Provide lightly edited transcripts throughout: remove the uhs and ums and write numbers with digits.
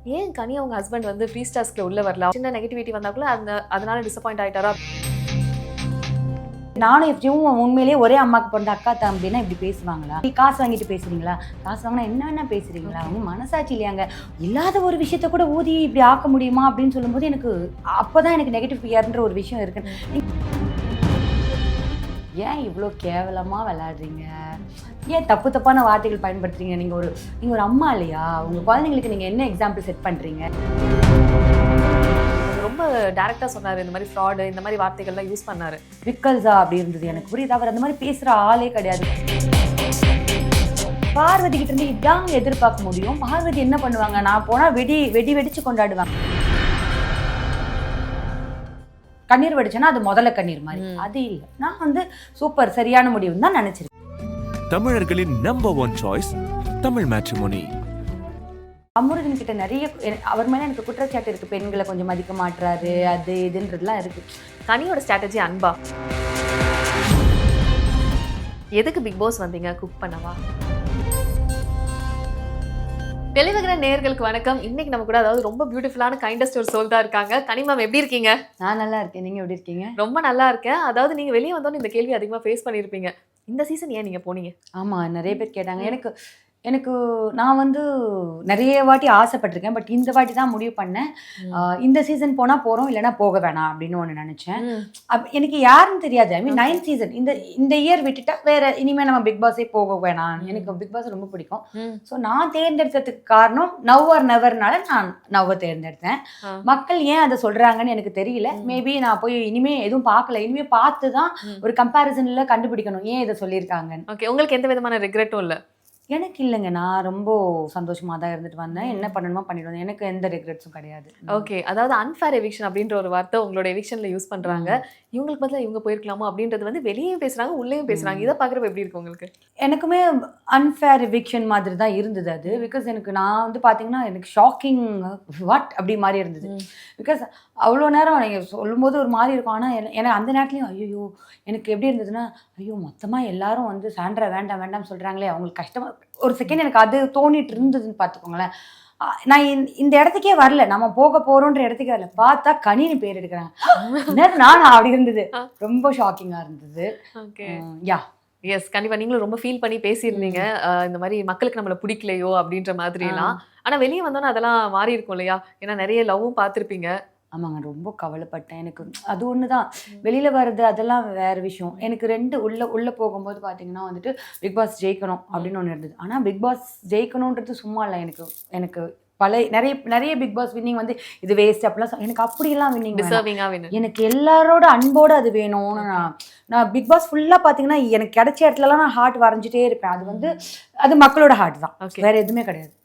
ஏன் கனி அவங்க ஹஸ்பண்ட் வந்து ஃப்ரீ ஸ்டார்ஸ்க்கு உள்ள வரல? சின்ன நெகட்டிவிட்டி வந்தாக்குள்ள அதனால டிசப்பாயிண்ட் ஆயிட்டாரா? நானும் எப்படியும் உண்மையிலேயே ஒரே அம்மாவுக்கு பிறந்த அக்கா தம்பினா இப்படி பேசுவாங்களா? நீ காசு வாங்கிட்டு பேசுறீங்களா? காசு வாங்கினா என்ன பேசுறீங்களா? அவங்க மனசாட்சி இல்லையாங்க. இல்லாத ஒரு விஷயத்த கூட ஊதி இப்படி ஆக்க முடியுமா அப்படின்னு சொல்லும்போது எனக்கு அப்போதான் எனக்கு நெகட்டிவ் பிஆர்ன்ற ஒரு விஷயம் இருக்கு. ஏன் இவ்வளோ கேவலமாக விளையாடுறீங்க? ஏன் தப்பான வார்த்தைகள் பயன்படுத்துறீங்க? நீங்கள் ஒரு அம்மா இல்லையா? உங்கள் குழந்தைங்களுக்கு நீங்கள் என்ன எக்ஸாம்பிள் செட் பண்ணுறீங்க? ரொம்ப டைரக்டா சொன்னாரு, இந்த மாதிரி ஃப்ராடு இந்த மாதிரி வார்த்தைகள்லாம் யூஸ் பண்ணாரு. விக்கல்ஸா அப்படி இருந்தது எனக்கு புரியுது. அவர் அந்த மாதிரி பேசுகிற ஆளே கிடையாது. பார்வதி கிட்ட இருந்து இதான் எதிர்பார்க்க முடியும். பார்வதி என்ன பண்ணுவாங்க? நான் போனால் வெடிச்சு கொண்டாடுவாங்க. கண்ணீர் வெடிச்சேன்னா அது முதல்ல கண்ணீர் மாதிரி. அது இல்லை. நான் வந்து சூப்பர் சரியான முடிவுன்னு தான் நினைச்சிருக்கேன். தமிழர்களின் நம்பர் 1 சாய்ஸ் தமிழ் மேட்ரிமோனி. அமுருகன் கிட்ட நிறைய அவர் மேலே எனக்கு குற்றச்சாட்டு இருக்கு. பெண்களை கொஞ்சம் மதிக்க மாட்டுறாரு, அது இதுன்றதுலாம் இருக்கு. கனியோட ஸ்ட்ராட்டஜி அன்பா? எதுக்கு பிக் பாஸ் வந்தீங்க? குக் பண்ணவா? தெளிவகிற நேயர்களுக்கு வணக்கம். இன்னைக்கு நம்ம கூட அதாவது ரொம்ப பியூட்டிஃபுல்லான கைண்டஸ்ட் ஒரு சோல் தான் இருக்காங்க. கனி மேம் எப்படி இருக்கீங்க? நான் நல்லா இருக்கேன். நீங்க எப்படி இருக்கீங்க? ரொம்ப நல்லா இருக்கேன். அதாவது நீங்க வெளியே வந்தோன்னு இந்த கேள்வி அதிகமா ஃபேஸ் பண்ணியிருப்பீங்க. இந்த சீசன் ஏன் நீங்க போனீங்க? ஆமா, நிறைய பேர் கேட்டாங்க. எனக்கு நான் வந்து நிறைய வாட்டி ஆசைப்பட்டிருக்கேன். பட் இந்த வாட்டி தான் முடிவு பண்ணேன். இந்த சீசன் போனால் போகிறோம், இல்லைனா போக வேணாம் அப்படின்னு ஒன்று நினச்சேன். எனக்கு யாருன்னு தெரியாது. ஐ மீன் 9th சீசன் இந்த இயர் விட்டுட்டா வேற இனிமேல் நம்ம பிக் பாஸே போக வேணாம். எனக்கு பிக் பாஸ் ரொம்ப பிடிக்கும். ஸோ நான் தேர்ந்தெடுத்ததுக்கு காரணம் நவ் ஆர் நெவர்னால நான் நவ்வை தேர்ந்தெடுத்தேன். மக்கள் ஏன் அதை சொல்கிறாங்கன்னு எனக்கு தெரியல. மேபி நான் போய் இனிமேல் எதுவும் பார்க்கல. இனிமேல் பார்த்து தான் ஒரு கம்பேரிசனில் கண்டுபிடிக்கணும் ஏன் இதை சொல்லியிருக்காங்கன்னு. ஓகே, உங்களுக்கு எந்த விதமான ரெக்ரெட்டும் இல்லை? எனக்கு இல்லைங்க. நான் ரொம்ப சந்தோஷமாக தான் இருந்துட்டு வந்தேன். என்ன பண்ணணுமோ பண்ணிட்டு வந்தேன். எனக்கு எந்த ரெக்ரெட்ஸும் கிடையாது. ஓகே, அதாவது அன்ஃபேர் எவிக்ஷன் அப்படின்ற ஒரு வார்த்தை உங்களோட எவிக்ஷனில் யூஸ் பண்ணுறாங்க. இவங்களுக்கு பதிலாக இவங்க போயிருக்கலாமா அப்படின்றது வந்து வெளியே பேசுகிறாங்க, உள்ளேயும் பேசுகிறாங்க. இதை பார்க்குறப்ப எப்படி இருக்கு உங்களுக்கு? எனக்குமே அன்ஃபேர் எவிக்ஷன் மாதிரி தான் இருந்தது அது. பிகாஸ் நான் வந்து பார்த்தீங்கன்னா எனக்கு ஷாக்கிங் வாட் அப்படி மாதிரி இருந்தது. பிகாஸ் அவ்வளோ நேரம் நீங்கள் சொல்லும்போது ஒரு மாதிரி இருக்கும். ஆனால் எனக்கு அந்த நேரத்துலையும் ஐயோ எனக்கு எப்படி இருந்ததுன்னா, ஐயோ மொத்தமாக எல்லாரும் வந்து சாண்ட்ரா வேண்டாம் சொல்கிறாங்களே, அவங்களுக்கு கஷ்டமாக ஒரு செகண்ட் எனக்கு அது தோணிட்டு இருந்ததுன்னு பார்த்துக்கோங்களேன். நான் இந்த இடத்துக்கே வரல, நம்ம போக போகிறோன்ற இடத்துக்கே வரல. பார்த்தா கனின்னு பேர் எடுக்கிறாங்க. நான் அப்படி இருந்தது. ரொம்ப ஷாக்கிங்காக இருந்தது. ஓகே, யா எஸ், கண்டிப்பாக நீங்களும் ரொம்ப ஃபீல் பண்ணி பேசியிருந்தீங்க. இந்த மாதிரி மக்களுக்கு நம்மளை பிடிக்கலையோ அப்படின்ற மாதிரிலாம். ஆனால் வெளியே வந்தோன்னா அதெல்லாம் மாறி இருக்கும் இல்லையா? ஏன்னா நிறைய லவ்வும் பார்த்துருப்பீங்க. ஆமாங்க, ரொம்ப கவலைப்பட்டேன். எனக்கு அது ஒன்று தான். வெளியில் வர்றது அதெல்லாம் வேறு விஷயம். எனக்கு 2 உள்ளே போகும்போது பார்த்தீங்கன்னா வந்துட்டு பிக் பாஸ் ஜெயிக்கணும் அப்படின்னு ஒன்று இருந்தது. ஆனால் பிக் பாஸ் ஜெயிக்கணுன்றது சும்மா இல்லை. எனக்கு நிறைய பிக் பாஸ் வின்னிங் வந்து இது வேஸ்ட் அப்படிலாம் எனக்கு அப்படியெல்லாம் வின்னிங் எனக்கு எல்லாரோட அன்போடு அது வேணும்னு நான் பிக் பாஸ் ஃபுல்லாக பார்த்தீங்கன்னா எனக்கு கிடைச்ச இடத்துலலாம் நான் ஹார்ட் வரைஞ்சிட்டே இருப்பேன். அது வந்து அது மக்களோட ஹார்ட் தான், வேற எதுவுமே கிடையாது.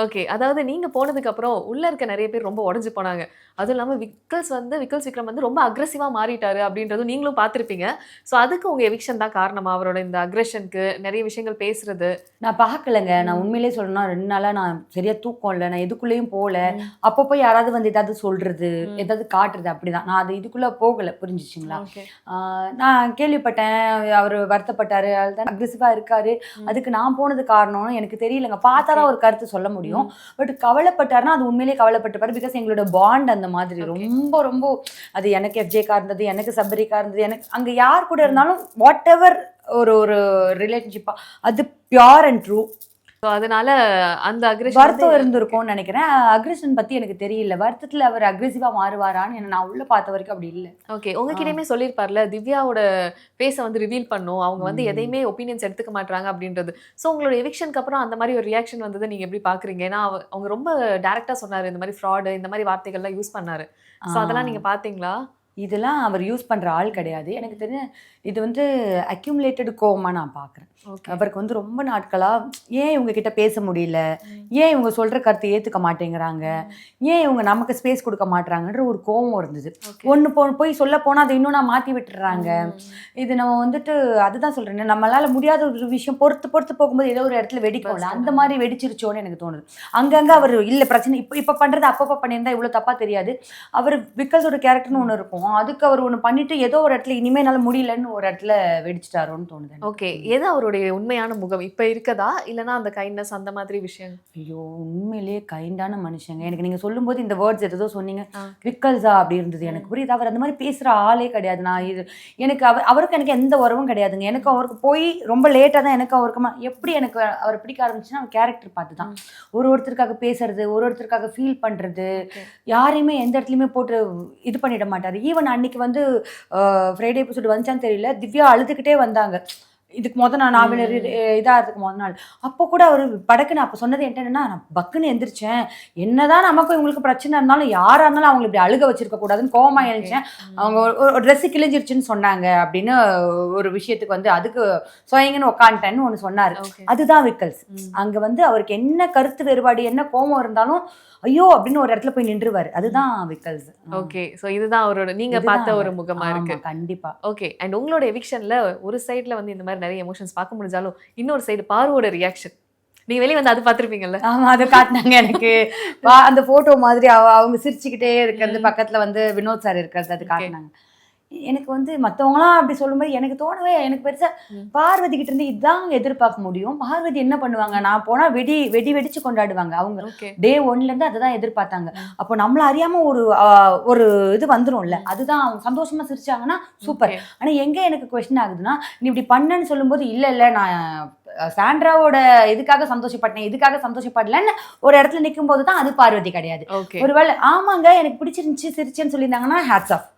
ஓகே, அதாவது நீங்கள் போனதுக்கு அப்புறம் உள்ளே இருக்க நிறைய பேர் ரொம்ப உடஞ்சி போனாங்க. அதுவும் இல்லாமல் விக்கல்ஸ் விக்ரம் வந்து ரொம்ப அக்ரெசிவாக மாறிட்டாரு அப்படின்றதும் நீங்களும் பார்த்துருப்பீங்க. ஸோ அதுக்கு உங்கள் எவிக்ஷன் தான் காரணமா? அவரோட இந்த அக்ரெஷனுக்கு நிறைய விஷயங்கள் பேசுறது நான் பார்க்கலங்க. நான் உண்மையிலே சொல்லணும்னா 2 நாளாக நான் சரியாக தூக்கம் இல்லை. நான் எதுக்குள்ளேயும் போகல. அப்பப்போ யாராவது வந்து ஏதாவது சொல்கிறது, ஏதாவது காட்டுறது, அப்படிதான். நான் அது இதுக்குள்ளே போகலை. புரிஞ்சிச்சிங்களா? நான் கேள்விப்பட்டேன் அவர் வருத்தப்பட்டாரு, அதுதான் அக்ரெசிவாக இருக்காரு. அதுக்கு நான் போனது காரணம்னு எனக்கு தெரியலங்க. பார்த்தா தான் ஒரு கருத்து சொல்ல முடியும். பட் கவலைப்பட்டாருன்னா அது உண்மையிலேயே கவலைப்பட்டிருப்பாரு. பிகாஸ் எங்களோட பாண்ட் அந்த மாதிரி ரொம்ப ரொம்ப அது எனக்கு எஃப்ஜேக்கா இருந்தது, எனக்கு சபரிக்கா இருந்தது. எனக்கு அங்கே யார் கூட இருந்தாலும் வாட் எவர் ஒரு ரிலேஷன்ஷிப்பா அது பியூர் அண்ட் ட்ரூ. ஸோ அதனால அந்த அக்ரெஷன் வருத்தம் இருந்திருக்கும்னு நினைக்கிறேன். அக்ரெஷன் பற்றி எனக்கு தெரியல. வருத்தத்தில் அவர் அக்ரெசிவாக மாறுவாரான்னு நான் உள்ள பார்த்த வரைக்கும் அப்படி இல்லை. ஓகே, உங்ககிட்டயுமே சொல்லியிருப்பார்ல திவ்யாவோட ஃபேஸை வந்து ரிவீல் பண்ணும், அவங்க வந்து எதையுமே ஒப்பீனியன்ஸ் எடுத்துக்க மாட்டாங்க அப்படின்றது. ஸோ உங்களோட எவிக்ஷனுக்கு அப்புறம் அந்த மாதிரி ஒரு ரியாக்ஷன் வந்தது நீங்கள் எப்படி பார்க்குறீங்க? ஏன்னா அவங்க ரொம்ப டேரெக்டாக சொன்னார், இந்த மாதிரி ஃப்ராடு இந்த மாதிரி வார்த்தைகள்லாம் யூஸ் பண்ணார். ஸோ அதெல்லாம் நீங்கள் பார்த்தீங்களா? இதெல்லாம் அவர் யூஸ் பண்ணுற ஆள் கிடையாது. எனக்கு தெரிஞ்ச இது வந்து அக்யூமுலேட்டட் கோவமாக நான் பார்க்குறேன். அவருக்கு வந்து ரொம்ப நாட்களாக ஏன் இவங்க கிட்ட பேச முடியல, ஏன் இவங்க சொல்கிற கருத்தை ஏற்றுக்க மாட்டேங்கிறாங்க, ஏன் இவங்க நமக்கு ஸ்பேஸ் கொடுக்க மாட்டுறாங்கன்ற ஒரு கோவம் இருந்தது. ஒன்று போய் சொல்ல போனால் அதை இன்னும் நான் மாற்றி விட்டுறாங்க. இது நம்ம வந்துட்டு அதுதான் சொல்கிறேன், நம்மளால் முடியாத ஒரு விஷயம் பொறுத்து போகும்போது ஏதோ ஒரு இடத்துல வெடிக்கும்ல, அந்த மாதிரி வெடிச்சிருச்சோன்னு எனக்கு தோணுது. அங்கங்கே அவர் இல்லை பிரச்சனை இப்போ பண்ணுறது அப்பப்போ பண்ணியிருந்தா இவ்வளோ தப்பாக தெரியாது. அவர் விக்கல்ஸோட கேரக்டர்னு ஒன்று இருக்கும், அதுக்கு அவர் ஒன்று பண்ணிட்டு ஏதோ ஒரு இடத்துல இனிமேல் என்னால் முடியலன்னு ஒரு இடத்துல வெடிச்சிட்டாரோன்னு தோணுது. ஓகே, எது அவரோட அவங்களுடைய உண்மையான முகம் இப்ப இருக்கதா இல்லனா அந்த கைண்ட்னஸ் அந்த மாதிரி விஷயம்? ஐயோ! உண்மையிலேயே கைண்டான மனுஷங்க. எனக்கு நீங்க சொல்லும்போது இந்த வேர்ட்ஸ் ஏதோ சொன்னீங்க. விக்கல்ஸா அப்படி இருந்தது. எனக்கு புரியுது. அவர் அந்த மாதிரி பேசுற ஆளே கிடையாது. நான் இது எனக்கு அவருக்கும் எனக்கு எந்த உறவும் கிடையாதுங்க. எனக்கு அவருக்கு போய் ரொம்ப லேட்டா தான் எனக்கு அவருக்குமா எப்படி எனக்கு அவரை பிடிக்க ஆரம்பிச்சுன்னா அவர் கேரக்டர் பார்த்து தான். ஒருத்தருக்காக பேசுறது, ஒருத்தருக்காக ஃபீல் பண்றது, யாரையுமே எந்த இடத்துலயுமே போட்டு இது பண்ணிட மாட்டாரு. ஈவன் அன்னைக்கு வந்து ஃப்ரைடே எபிசோட் வந்துச்சான்னு தெரியல. திவ்யா அழுதுகிட்டே வந்தாங்க. இதுக்கு நான் இதாகிறதுக்கு நாள் அப்போ கூட அவர் படக்குன்னு அப்போ சொன்னது என்னன்னா, நான் பக்குன்னு எந்திரிச்சேன். என்னதான் நமக்கும் இவங்களுக்கு பிரச்சனை இருந்தாலும் யாரா இருந்தாலும் அவங்களை இப்படி அழுக வச்சிருக்க கூடாதுன்னு கோவமா எழுந்தேன். அவங்க ஒரு ட்ரெஸ் கிழிஞ்சிருச்சுன்னு சொன்னாங்க அப்படின்னு ஒரு விஷயத்துக்கு வந்து அதுக்கு சொயங்கன்னு உக்காண்டேன்னு ஒன்று சொன்னாரு. அதுதான் விக்கல்ஸ். அங்க வந்து அவருக்கு என்ன கருத்து வேறுபாடு என்ன கோவம் இருந்தாலும் ஐயோ அப்படின்னு ஒரு இடத்துல போய் நின்றுவாரு. அதுதான் விக்கல்ஸ். ஓகே, சோ இதுதான் அவரோட நீங்க பார்த்த ஒரு முகமா இருக்கு. கண்டிப்பா. ஓகே, அண்ட் உங்களோட எவிக்ஷன்ல ஒரு சைடுல வந்து இந்த மாதிரி நிறைய எமோஷன்ஸ் பார்க்க முடிஞ்சாலும் இன்னொரு சைடு பாருவோட ரியாக்ஷன் நீங்க வெளியே வந்து அது பாத்திருப்பீங்கல்ல? ஆமா, அதை காட்டினாங்க எனக்கு. அந்த போட்டோ மாதிரி அவங்க சிரிச்சுக்கிட்டே இருக்கிறது, பக்கத்துல வந்து வினோத் சார் இருக்கிறது, அது காட்டினாங்க. எனக்கு வந்து மற்றவங்களாம் அப்படி சொல்லும்போது எனக்கு தோணவே எனக்கு பெருசா பார்வதி கிட்ட இருந்து இதுதான் எதிர்பார்க்க முடியும். பார்வதி என்ன பண்ணுவாங்க, நான் போனா வெடிச்சு கொண்டாடுவாங்க. அவங்க டே 1ல இருந்து அதுதான் எதிர்பார்த்தாங்க. அப்போ நம்மள அறியாம ஒரு இது வந்துரும்ல, அதுதான் அவங்க சந்தோஷமா சிரிச்சாங்கன்னா சூப்பர். ஆனா எங்க எனக்கு கொஸ்டின் ஆகுதுன்னா, நீ இப்படி பண்ணன்னு சொல்லும்போது இல்ல நான் சாண்ட்ராவோட இதுக்காக சந்தோஷப்படலன்னு ஒரு இடத்துல நிற்கும் போதுதான் அது பார்வதி கிடையாது. ஒருவேளை ஆமாங்க எனக்கு பிடிச்சிருந்துச்சு சிரிச்சேன்னு சொல்லியிருந்தாங்கன்னா ஹேட்ஸ் ஆஃப்.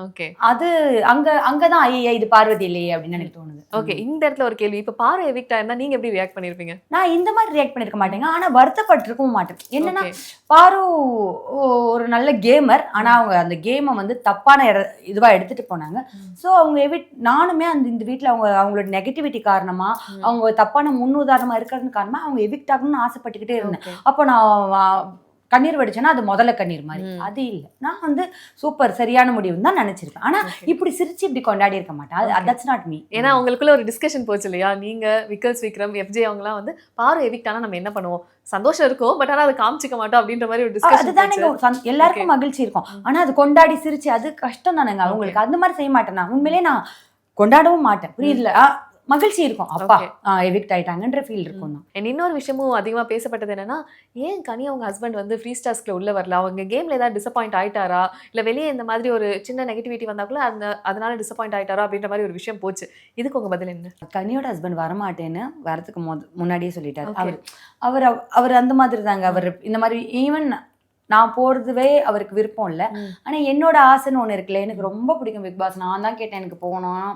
ஓகே, அது அங்கதான் ஐயா இது பார்வதி இல்லையே அப்படின்னு எனக்கு தோணுது. ஓகே, இந்த இடத்துல ஒரு கேள்வி. இப்ப பாரு எவிக்ட் ஆயிருந்தா நீங்க எப்படி ரியாக்ட் பண்ணிருப்பீங்க? நான் இந்த மாதிரி ரியாக்ட் பண்ணிருக்க மாட்டேங்க. ஆனா வருத்தப்பட்டிருக்கவும் மாட்டேன். என்னன்னா பாரு ஒரு நல்ல கேமர். ஆனா அவங்க அந்த கேமை வந்து தப்பான இதுவா எடுத்துட்டு போனாங்க. ஸோ அவங்க நானுமே இந்த வீட்டுல அவங்களோட நெகட்டிவிட்டி காரணமா அவங்க தப்பான முன்னுதாரணமா இருக்கிறது காரணமா அவங்க எவிக்ட் ஆகணும்னு ஆசைப்பட்டுக்கிட்டே இருந்தேன். அப்போ நான் கண்ணீர் வடிச்சேன்னா அது முதல்ல கண்ணீர் மாதிரி அது இல்லை. நான் வந்து சூப்பர் சரியான முடிவுன்னு தான் நினைச்சிருக்கேன். ஆனா இப்படி சிரிச்சு இப்படி கொண்டாடி இருக்க மாட்டேன். That's not me. ஏன்னா உங்களுக்குள்ள ஒரு டிஸ்கஷன் போச்சு இல்லையா? நீங்க விக்கல்ஸ் விக்ரம் FJ அவங்கலாம் வந்து பாரு எவிக்ட் ஆனா நம்ம என்ன பண்ணுவோம், சந்தோஷம் இருக்கும் பட் ஆனா அதை காமிச்சிக்க மாட்டோம் அப்படின்ற மாதிரி ஒரு டிஸ்கஷன். அதுதானே எல்லாருக்கும் மகிழ்ச்சி இருக்கும். ஆனா அது கொண்டாடி சிரிச்சு அது கஷ்டம் தானேங்க அவங்களுக்கு. அந்த மாதிரி செய்ய மாட்டேன். நான் உண்மையிலே நான் கொண்டாடவும் மாட்டேன். புரியுதுல, மகிழ்ச்சி இருக்கும். அப்பா எவிக்ட் ஆயிட்டாங்கன்ற ஃபீல் இருக்கும். இன்னொரு விஷயமும் அதிகமா பேசப்பட்டது என்னன்னா, ஏன் கனி அவங்க ஹஸ்பண்ட் வந்து ஃப்ரீ ஸ்டார்ஸ்க்குள்ள உள்ள வரல, அவங்க கேம்ல ஏதாவது டிசப்பாயிண்ட் ஆயிட்டாரா, இல்ல வெளியே இந்த மாதிரி ஒரு சின்ன நெகட்டிவிட்டி வந்தாக்குள்ள அதனால டிசப்பாயிண்ட் ஆயிட்டாரா அப்படின்ற மாதிரி ஒரு விஷயம் போச்சு. இதுக்கு உங்க பதில் என்ன? கனியோட ஹஸ்பண்ட் வரமாட்டேன்னு வரதுக்கு முன்னாடியே சொல்லிட்டாரு. அவர் அந்த மாதிரி தாங்க. அவர் இந்த மாதிரி ஈவன் நான் போறதுவே அவருக்கு விருப்பம் இல்லை. ஆனா என்னோட ஆசைன்னு ஒண்ணு இருக்குல்ல, எனக்கு ரொம்ப பிடிக்கும் பிக் பாஸ். நான் தான் கேட்டேன் எனக்கு போகணும்.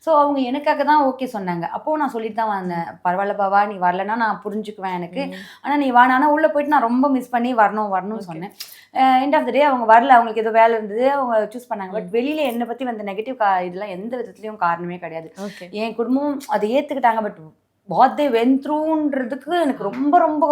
ஸோ அவங்க எனக்காக தான் ஓகே சொன்னாங்க. அப்போது நான் சொல்லிட்டு தான் வந்தேன், பரவாயில்ல பாவா நீ வரலன்னா நான் புரிஞ்சுக்குவேன் எனக்கு, ஆனால் நீ வானா. ஆனால் உள்ளே போயிட்டு நான் ரொம்ப மிஸ் பண்ணி வரணும்னு சொன்னேன். எண்ட் ஆஃப் த டே அவங்க வரல, அவங்களுக்கு ஏதோ வேலை இருந்தது, அவங்க சூஸ் பண்ணாங்க. பட் வெளியில் என்னை பற்றி வந்த நெகட்டிவ் இதெல்லாம் எந்த விதத்துலையும் காரணமே கிடையாது. என் குடும்பம் அதை ஏற்றுக்கிட்டாங்க. பட் வாட் தே வென்ட் த்ரூன்றதுக்கு எனக்கு ரொம்ப ரொம்ப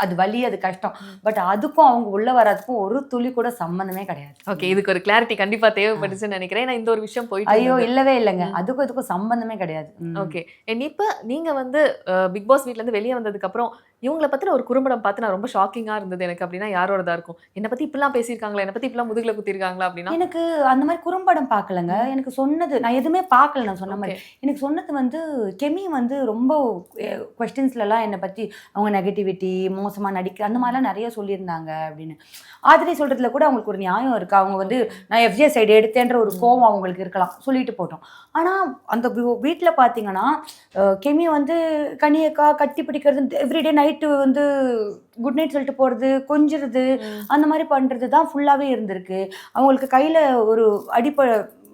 அது வலி, அது கஷ்டம். பட் அதுக்கும் அவங்க உள்ள வர்றதுக்கும் ஒரு துளி கூட சம்பந்தமே கிடையாது. ஓகே, இதுக்கு ஒரு கிளாரிட்டி கண்டிப்பா தேவைப்பட்டுச்சுன்னு நினைக்கிறேன். நான் இந்த ஒரு விஷயம் போயிட்டு ஐயோ இல்லவே இல்லைங்க, இதுக்கும் சம்பந்தமே கிடையாது. ஓகே, இப்ப நீங்க வந்து பிக் பாஸ் வீட்ல இருந்து வெளியே வந்ததுக்கு அப்புறம் இவங்களை பத்தின ஒரு குறும்படம் பார்த்து நான் ரொம்ப ஷாக்கிங்கா இருந்தது எனக்கு. அப்படின்னா யாரோடதா இருக்கும்? என்னை பத்தி இப்பெல்லாம் பேசியிருக்காங்களா, என்னை பத்தி இப்பெல்லாம் முதுகுல குத்திருக்காங்களா அப்படின்னா? எனக்கு அந்த மாதிரி குறும்படம் பார்க்கலங்க. எனக்கு சொன்னது நான் எதுவுமே பார்க்கல. நான் சொன்ன மாதிரி எனக்கு சொன்னது வந்து கெமி வந்து ரொம்ப கொஸ்டின்ஸ்லாம் என்னை பற்றி அவங்க நெகட்டிவிட்டி, மோசமாக நடிக்க அந்த மாதிரிலாம் நிறைய சொல்லியிருந்தாங்க அப்படின்னு. ஆதிரி சொல்கிறதுல கூட அவங்களுக்கு ஒரு நியாயம் இருக்குது. அவங்க வந்து நான் FJ சைடு எடுத்தேன்ற ஒரு கோவம் அவங்களுக்கு இருக்கலாம், சொல்லிட்டு போட்டோம். ஆனால் அந்த வீட்டில் பார்த்தீங்கன்னா கெமி வந்து கனியக்கா கட்டி பிடிக்கிறது, எவ்ரிடே நைட்டு வந்து குட் நைட் சொல்லிட்டு போகிறது, கொஞ்சிறது, அந்த மாதிரி பண்ணுறது தான் ஃபுல்லாகவே இருந்திருக்கு. அவங்களுக்கு கையில் ஒரு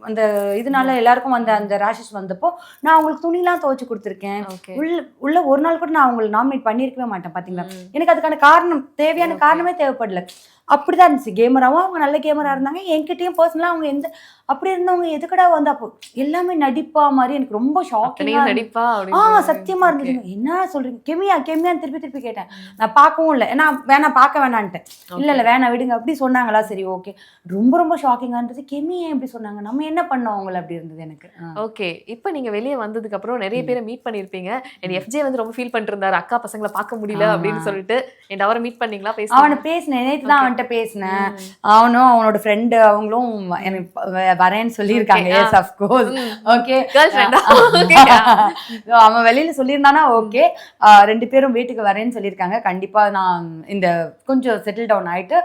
அந்த இதனால எல்லாருக்கும் அந்த ரேஷஸ் வந்தப்போ நான் அவங்களுக்கு துணிலாம் துவைச்சு கொடுத்துருக்கேன். உள்ள ஒரு நாள் கூட நான் அவங்களை நாமினேட் பண்ணியிருக்கவே மாட்டேன். பார்த்தீங்களா, எனக்கு அதுக்கான காரணம் தேவையான காரணமே தேவைப்படல. அப்படிதான் இருந்துச்சு. கேமராவும் அவங்க நல்ல கேமரா இருந்தாங்க. என்கிட்டயும் பர்சனலா அவங்க எந்த அப்படி இருந்தவங்க எதுக்கடா வந்து அப்போ எல்லாமே நடிப்பா மாதிரி எனக்கு ரொம்ப ஷாக்கிங்கா சத்தியமா இருந்துச்சு. என்ன சொல்றீங்க கெமியான்னு திருப்பி கேட்டேன். நான் பார்க்கவும் இல்லை, ஏன்னா பார்க்க வேணான்ட்டேன். இல்ல வேணா விடுங்க அப்படி சொன்னாங்களா, சரி ஓகே. ரொம்ப ரொம்ப ஷாக்கிங்கா இருந்தது. கெமி ஏன் இப்படி சொன்னாங்க, நம்ம என்ன பண்ணோம் அவங்கள, அப்படி இருந்தது எனக்கு. ஓகே, இப்போ நீங்க வெளியே வந்ததுக்கு அப்புறம் நிறைய பேரை மீட் பண்ணிருப்பீங்க. FJ வந்து ரொம்ப ஃபீல் பண்ணிட்டு இருந்தாரு, அக்கா பசங்களை பார்க்க முடியல அப்படின்னு சொல்லிட்டு. அவரை மீட் பண்ணீங்களா? அவனை பேசினேன் நேற்று தான். அவன்கிட்ட பேசினேன். அவனும் அவனோட ஃப்ரெண்டு அவங்களும் எனக்கு வரேன்னு சொல்லியிருக்காங்க. Yes of course. ஓகே, அவன் வெளியில சொல்லியிருந்தானா ஓகே, 2 பேரும் வீட்டுக்கு வரேன்னு சொல்லியிருக்காங்க. கண்டிப்பா நான் இந்த கொஞ்சம் செட்டில் டவுன் ஆயிட்டு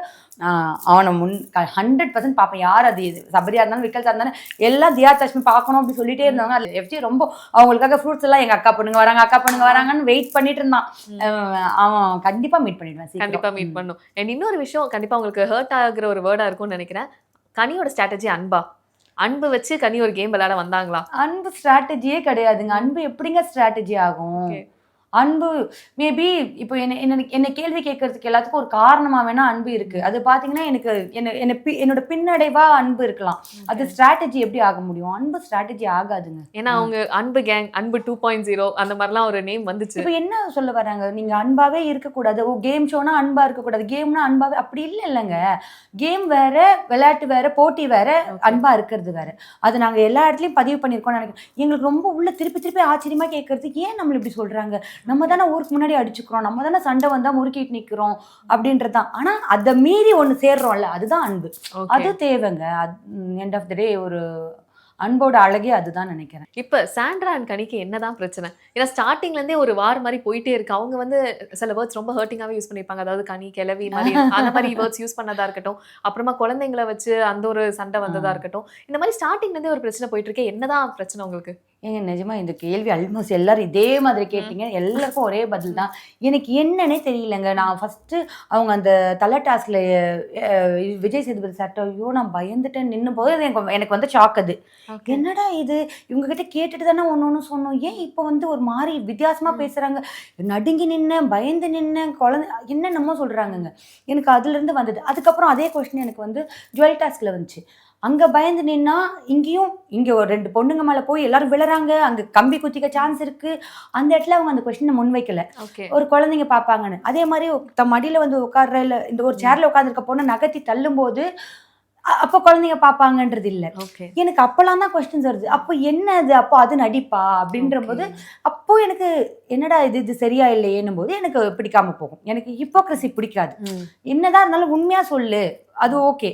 அவனை 100% பார்ப்பேன். யார் அது சபரியா இருந்தாலும் விக்கல்ஸா இருந்தாலும் எல்லாம் தியா தஷ்மி பார்க்கணும் அப்படி சொல்லிட்டே இருந்தாங்க. அது எஃப்ஜி ரொம்ப அவங்களுக்காக ஃப்ரூட்ஸ் எல்லாம் எங்க அக்கா பொண்ணுங்க வராங்கன்னு வெயிட் பண்ணிட்டு இருந்தான். அவன் கண்டிப்பா மீட் பண்ணிடுவேன். கண்டிப்பா மீட் பண்ணும். அண்ட் இன்னொரு விஷயம் கண்டிப்பா உங்களுக்கு ஹர்ட் ஆகுற ஒரு வேர்டா இருக்கும்னு நினைக்கிறேன். கனியோட ஸ்ட்ராட்டஜி அன்பா? அன்பு வச்சு கனி ஒரு கேம் விளையாட வந்தாங்களா? அன்பு ஸ்ட்ராட்டஜியே கிடையாதுங்க. அன்பு எப்படிங்க ஸ்ட்ராட்டஜி ஆகும்? அன்பு மேபி இப்போ என்ன கேள்வி கேட்கறதுக்கு எல்லாத்துக்கும் ஒரு காரணமா வேணா அன்பு இருக்கு. அது பாத்தீங்கன்னா எனக்கு என்னோட பின்னடைவா அன்பு இருக்கலாம். அது ஸ்ட்ராட்டஜி எப்படி ஆக முடியும்? அன்பு ஸ்ட்ராட்டஜி ஆகாதுங்க. ஏன்னா அவங்க அன்பு கேங், அன்பு 2.0 அந்த மாதிரிலாம் ஒரு நேம் வந்துச்சு. இப்போ என்ன சொல்ல வராங்க? நீங்க அன்பாவே இருக்கக்கூடாது, கேம் ஷோனா அன்பா இருக்கக்கூடாது, கேம்னா அன்பாவே அப்படி இல்லைங்க. கேம் வேற, விளையாட்டு வேற, போட்டி வேற, அன்பா இருக்கிறது வேற. அது நாங்க எல்லா இடத்துலயும் பதிவு பண்ணிருக்கோம்னு நினைக்கிறேன். எங்களுக்கு ரொம்ப உள்ள திருப்பி ஆச்சரியமா கேட்கறது, ஏன் நம்மள இப்படி சொல்றாங்க? நம்ம தானே ஊருக்கு முன்னாடி அடிச்சுக்கிறோம், நம்ம தானே சண்டை வந்தா முறுக்கிட்டு நிக்கிறோம் அப்படின்றதுதான். ஆனா அதை மீறி ஒண்ணு சேர்றோம்ல, அதுதான் அன்பு. அது தேவைங்க. எண்ட் ஆஃப் த டே ஒரு அன்போட அழகே அதுதான் நினைக்கிறேன். இப்ப சாண்ட்ரா அண்ட் கனிக்கு என்னதான் பிரச்சனை? ஏன்னா ஸ்டார்டிங்ல இருந்தே ஒரு வார் மாதிரி போயிட்டே இருக்கு. அவங்க வந்து சில வேர்ட்ஸ் ரொம்ப ஹர்ட்டிங்காவே யூஸ் பண்ணிருப்பாங்க. அதாவது கனி, கிளவி மாதிரி அந்த மாதிரி வேர்ட்ஸ் யூஸ் பண்ணதா இருக்கட்டும், அப்புறமா குழந்தைங்களை வச்சு அந்த ஒரு சண்டை வந்ததா இருக்கட்டும், இந்த மாதிரி ஸ்டார்டிங்ல இருந்தே ஒரு பிரச்சனை போயிட்டு இருக்கே. என்னதான் பிரச்சனை உங்களுக்கு? ஏங்க நிஜமா இந்த கேள்வி ஆல்மோஸ்ட் எல்லாரும் இதே மாதிரி கேட்டீங்க. எல்லாருக்கும் ஒரே பதில் தான். எனக்கு என்னன்னே தெரியலங்க. நான் ஃபர்ஸ்ட் அவங்க அந்த தலை டாஸ்க்ல விஜய் சேதுபதி சார்ட்ட ஐயோ நான் பயந்துட்டேன் நின்னும் போது எனக்கு வந்து ஷாக். அது என்னடா இது, இவங்க கிட்ட கேட்டுட்டு தானே ஒன்னு சொன்னோம், ஏன் இப்போ வந்து ஒரு மாதிரி வித்தியாசமா பேசுறாங்க, நடுங்கி நின்னேன், பயந்து நின்னேன், குழந்தை என்னென்னமோ சொல்றாங்கங்க. எனக்கு அதுல இருந்து வந்தது. அதுக்கப்புறம் அதே கொஸ்டின் எனக்கு வந்து ஜுவல் டாஸ்க்ல வந்துச்சு. அங்க பயந்து நின்னா இங்க ஒரு 2 பொண்ணுங்க மேல போய் எல்லாரும் விழறாங்க, அங்க கம்பி குத்திக்க சான்ஸ் இருக்கு. அந்த இடத்துல அவங்க அந்த கொஸ்டினை முன்வைக்கல, ஒரு குழந்தைங்க பாப்பாங்கன்னு. அதே மாதிரி மடியில வந்து உட்கார்ற இல்ல இந்த ஒரு சேர்ல உட்கார்ந்துருக்க பொண்ணு நகர்த்தி தள்ளும் போது அப்ப குழந்தைங்க பாப்பாங்கன்றது இல்ல. எனக்கு அப்பெல்லாம் தான் கொஸ்டின்ஸ் வருது. அப்போ என்ன அது, அப்போ அது நடிப்பா அப்படின்ற போது அப்போ எனக்கு என்னடா இது சரியா இல்லையேன்னும் போது எனக்கு பிடிக்காம போகும். எனக்கு ஹிப்போக்ரசி பிடிக்காது. என்னதான் இருந்தாலும் உண்மையா சொல்லு, அது ஓகே.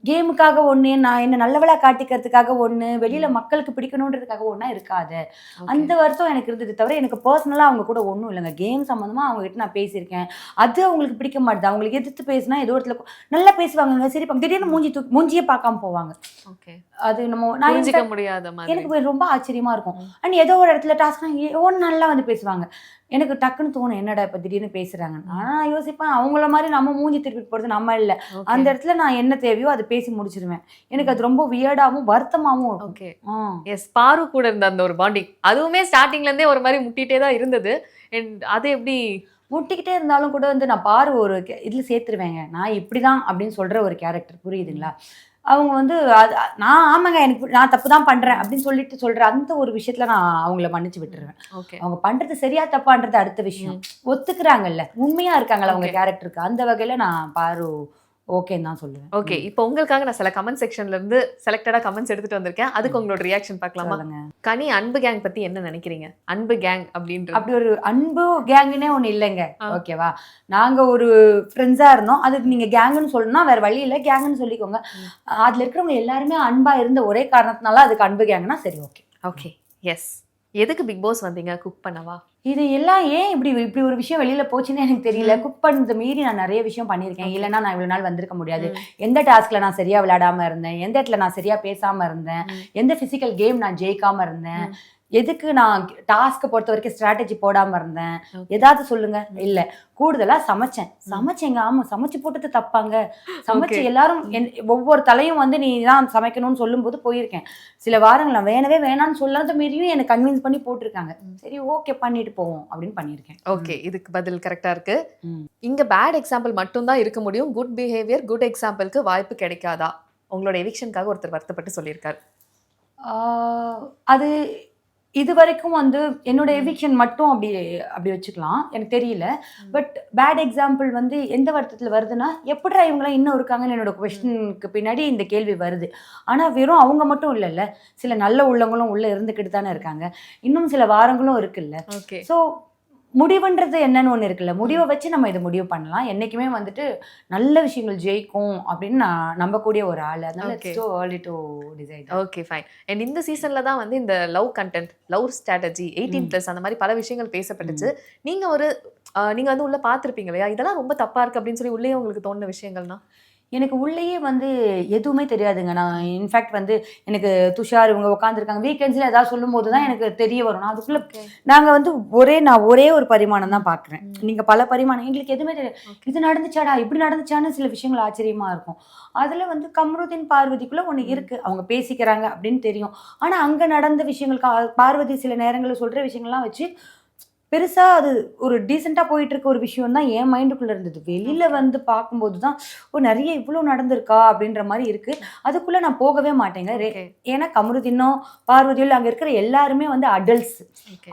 கேமுக்காக ஒன்று, நான் என்ன நல்லவளா காட்டிக்கிறதுக்காக ஒன்று, வெளியில மக்களுக்கு பிடிக்கணுன்றதுக்காக ஒன்றா இருக்காது. அந்த வருத்தம் எனக்கு இருந்தது. தவிர எனக்கு பர்சனலாக அவங்க கூட ஒன்றும் இல்லைங்க. கேம் சம்மந்தமாக அவங்ககிட்ட நான் பேசியிருக்கேன். அது அவங்களுக்கு பிடிக்க மாட்டுது. அவங்களுக்கு எதிர்த்து பேசினா ஏதோ இடத்துல நல்லா பேசுவாங்க, சிரிப்பாங்க, திடீர்னு மூஞ்சியே பார்க்காம போவாங்க. அது நான் எனக்கு ரொம்ப ஆச்சரியமா இருக்கும். அண்ட் ஏதோ ஒரு இடத்துல டாஸ்க்னா ஒன்று நல்லா வந்து பேசுவாங்க. எனக்கு டக்குன்னு தோணும், என்னடா இப்போ திடீர்னு பேசுறாங்க. நான் யோசிப்பேன், அவங்கள மாதிரி நம்ம மூஞ்சி திருப்பி போகிறது நம்ம இல்லை. அந்த இடத்துல நான் என்ன தேவையோ அதை பேசி முடிச்சிருவேன். எனக்கு அது ரொம்ப வியர்டாகவும் வருத்தமாகவும் இருக்கும். எஸ், பாரு கூட இருந்த அந்த ஒரு பாண்டிங் அதுவுமே ஸ்டார்டிங்ல இருந்தே ஒரு மாதிரி முட்டிகிட்டே தான் இருந்தது. அது எப்படி முட்டிக்கிட்டே இருந்தாலும் கூட வந்து நான் பாரு ஒரு இதில் சேர்த்துருவேங்க. நான் இப்படிதான் அப்படின்னு சொல்ற ஒரு கேரக்டர், புரியுதுங்களா? அவங்க வந்து நான் ஆமாங்க நான் தப்பு தான் பண்றேன் அப்படின்னு சொல்லிட்டு சொல்ற அந்த ஒரு விஷயத்துல நான் அவங்கள மன்னிச்சு விட்டுருவேன். அவங்க பண்றது சரியா தப்பான்றது அடுத்த விஷயம். ஒத்துக்கிறாங்கல்ல, உண்மையா இருக்காங்கல்ல அவங்க கேரக்டருக்கு, அந்த வகையில நான் பாரு ஓகேன்னு தான் சொல்லுவேன். ஓகே, இப்போ உங்களுக்காக நான் சில கமெண்ட் செக்ஷன்ல இருந்து செலக்டடா கமெண்ட்ஸ் எடுத்துட்டு வந்திருக்கேன். அதுக்கு உங்களோட ரியாக்ஷன் பார்க்கலாமா? கனி, அன்பு கேங் பத்தி என்ன நினைக்கிறீங்க? அன்பு கேங் அப்படின்றது அப்படி ஒரு அன்பு கேங்குன்னே ஒண்ணு இல்லைங்க. ஓகேவா, நாங்க ஒரு ஃப்ரெண்ட்ஸா இருந்தோம். அதுக்கு நீங்க கேங்குன்னு சொல்லணும்னா வேற வழி இல்லை, கேங்குன்னு சொல்லிக்கோங்க. அதுல இருக்கிறவங்க எல்லாருமே அன்பா இருந்த ஒரே காரணத்தினால அதுக்கு அன்பு கேங்குனா சரி. Okay okay yes. எதுக்கு பிக் பாஸ் வந்தீங்க? குக் பண்ணவா? இது எல்லாம் ஏன் இப்படி ஒரு விஷயம் வெளியில போச்சுன்னு எனக்கு தெரியல. குக் பண்ணது மீறி நான் நிறைய விஷயம் பண்ணியிருக்கேன். இல்லைன்னா நான் இவ்வளவு நாள் வந்திருக்க முடியாது. எந்த டாஸ்க்ல நான் சரியா விளையாடாம இருந்தேன், எந்த இடத்துல நான் சரியா பேசாம இருந்தேன், எந்த பிசிக்கல் கேம் நான் ஜெயிக்காம இருந்தேன், எதுக்கு நான் டாஸ்க்கை பொறுத்த வரைக்கும் ஸ்ட்ராட்டஜி போடாம இருந்தேன், ஏதாவது சொல்லுங்க. இல்ல, கூடுதலா சமைச்சேங்க. ஆமா, சமைச்சு போட்டது தப்பாங்க. சமைச்சு எல்லாரும் ஒவ்வொரு தலையும் வந்து நீ தான் சமைக்கணும்னு சொல்லும் போது போயிருக்கேன். சில வாரங்கள் நான் வேணான்னு சொல்லாத மீறியும் எனக்கு கன்வின்ஸ் பண்ணி போட்டிருக்காங்க. சரி ஓகே பண்ணிட்டு போவோம் அப்படின்னு பண்ணியிருக்கேன். ஓகே, இதுக்கு பதில் கரெக்டா இருக்கு. இங்க பேட் எக்ஸாம்பிள் மட்டும் தான் இருக்க முடியும், குட் பிஹேவியர், குட் எக்ஸாம்பிளுக்கு வாய்ப்பு கிடைக்காதா? உங்களோட எவிக்ஷனுக்காக ஒருத்தர் வருத்தப்பட்டு சொல்லியிருக்காரு. அது இது வரைக்கும் வந்து என்னோட எவிக்ஷன் மட்டும் அப்படி வச்சுக்கலாம், எனக்கு தெரியல. பட் பேட் எக்ஸாம்பிள் வந்து எந்த வருத்தத்தில் வருதுன்னா, எப்படிடா இவங்களாம் இன்னும் இருக்காங்கன்னு என்னோட கொஸ்டினுக்கு பின்னாடி இந்த கேள்வி வருது. ஆனால் வெறும் அவங்க மட்டும் இல்லைல்ல, சில நல்ல உள்ளவங்களும் உள்ளே இருந்துக்கிட்டு தானே இருக்காங்க. இன்னும் சில வாரங்களும் இருக்குல்ல. ஸோ முடிவுன்றது என்னன்னு ஒன்று இருக்குல்ல, முடிவை வச்சு நம்ம இதை முடிவு பண்ணலாம். என்னைக்குமே வந்துட்டு நல்ல விஷயங்கள் ஜெயிக்கும் அப்படின்னு நான் நம்பக்கூடிய ஒரு ஆள். அதனால Okay. It's too early to decide. Okay fine. And இந்த சீசன்ல தான் வந்து இந்த லவ் கண்டென்ட், லவ் ஸ்ட்ராட்டஜி 18+ அந்த மாதிரி பல விஷயங்கள் பேசப்பட்டுச்சு. நீங்க ஒரு நீங்க வந்து உள்ள பார்த்திருப்பீங்க இல்லையா, இதெல்லாம் ரொம்ப தப்பா இருக்கு அப்படின்னு சொல்லி உள்ளே உங்களுக்கு தோணுன விஷயங்கள்னா? எனக்கு உள்ளேயே வந்து எதுவுமே தெரியாதுங்க. நான் இன்ஃபேக்ட் வந்து எனக்கு துஷார் இவங்க உட்காந்துருக்காங்க வீக்கெண்ட்ஸில் ஏதாவது சொல்லும்போது தான் எனக்கு தெரிய வரும். நான் அதுக்குள்ளே நாங்கள் வந்து நான் ஒரே ஒரு பரிமாணம் தான் பார்க்குறேன். நீங்கள் பல பரிமாணம் எங்களுக்கு எதுவுமே தெரியாது. இது நடந்துச்சாடா இப்படி நடந்துச்சான்னு சில விஷயங்கள் ஆச்சரியமாக இருக்கும். அதில் வந்து கம்ருதீன் பார்வதிக்குள்ளே ஒன்று இருக்குது, அவங்க பேசிக்கிறாங்க அப்படின்னு தெரியும். ஆனால் அங்கே நடந்த விஷயங்கள் பார்வதி சில நேரங்களில் சொல்கிற விஷயங்கள்லாம் வச்சு பெருசாக அது ஒரு டீசெண்டாக போயிட்டு இருக்க ஒரு விஷயம் தான் என் மைண்டுக்குள்ளே இருந்தது. வெளியில் வந்து பார்க்கும்போது தான் நிறைய இவ்வளோ நடந்திருக்கா அப்படின்ற மாதிரி இருக்குது. அதுக்குள்ளே நான் போகவே மாட்டேங்க. ஏன்னா கமருதீனோ பார்வதியோ அங்கே இருக்கிற எல்லாருமே வந்து அடல்ட்ஸ்.